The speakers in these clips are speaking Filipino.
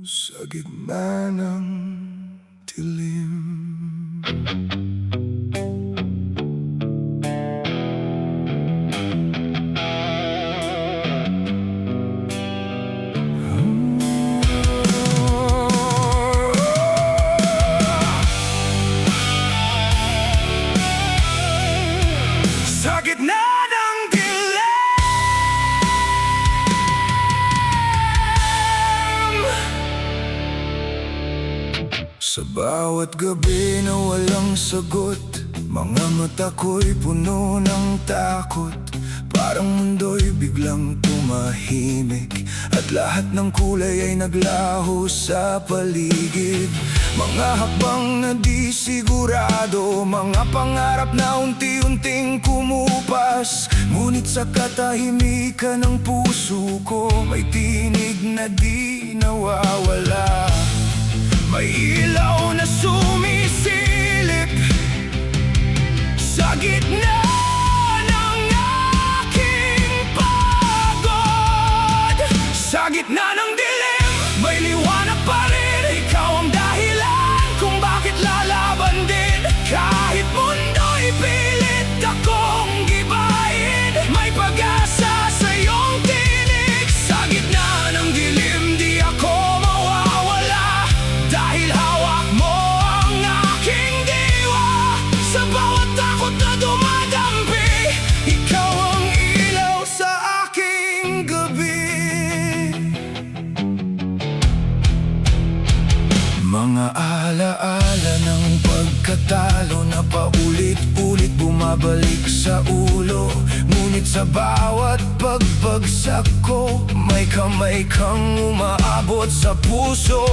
sa gitna ng dilim. Sa gitna ng dilim, sa bawat gabi na walang sagot, mga mata ko'y puno ng takot. Parang mundo'y biglang tumahimik, at lahat ng kulay ay naglaho sa paligid. Mga hakbang na di sigurado, mga pangarap na unti-unting kumupas. Ngunit sa katahimikan ng puso ko, may tinig na di nawawala. May ilaw na sumisilip sa gitna ng aking pagod. Sa gitna ng dilim, may liwanag pa rin. Ikaw ang dahilan kung bakit lalaban din. Kahit mundo'y pilit akong gibain, may pag-asa sa iyong tinig. Sa gitna ng dilim, di ako mawawala, dahil hawak mo ang aking diwa. Sa bawat takot na dumadampi, ikaw ang ilaw sa aking gabi. Mga alaala ng pagkatalo na paulit-ulit bumabalik sa ulo. Ngunit sa bawat pagbagsak ko, may kamay kang umaabot sa puso.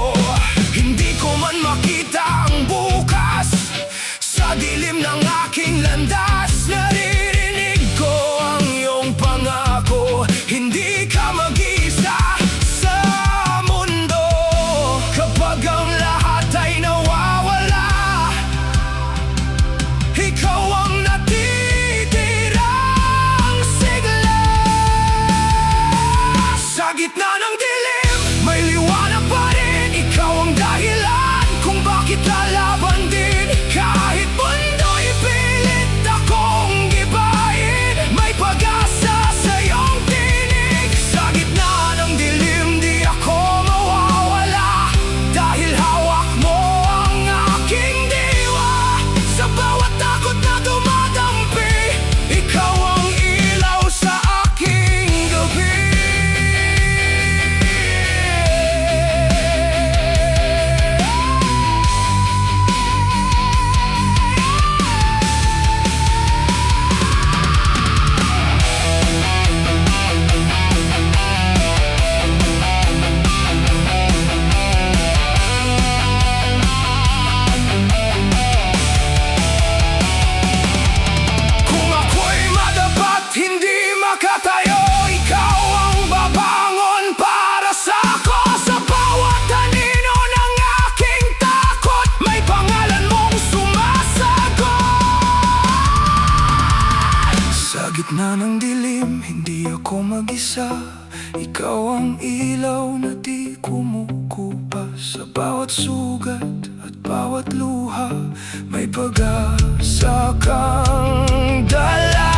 Hindi ko man makita ang bukas sa dilim ng aking landas. Naririnig ko ang iyong pangako, hindi ka mag-isa sa mundo. Kapag ang lahat ay nawawala, ikaw ang natitirang sigla. Sa gitna ng dilim, may liwanag pa rin. Ikaw ang dahilan kung bakit lalaban din. Kahit mundo'y pilit akong gibain, may pag-asa sa iyong tinig. Sa gitna ng dilim, di ako mawawala, dahil hawak mo ang aking diwa. Sa bawat takot na dumadampi, ikaw ang ilaw sa aking gabi. Kung ako'y madapat, hindi makatayo, ikaw ang babangon para sa ako. Sa bawat anino ng aking takot, may pangalan mong sumasagot. Sa gitna ng dilim, hindi ako mag-isa. Ikaw ang ilaw na di kumukupa. Sa bawat sugat at bawat luha, may pag-asa kang dala.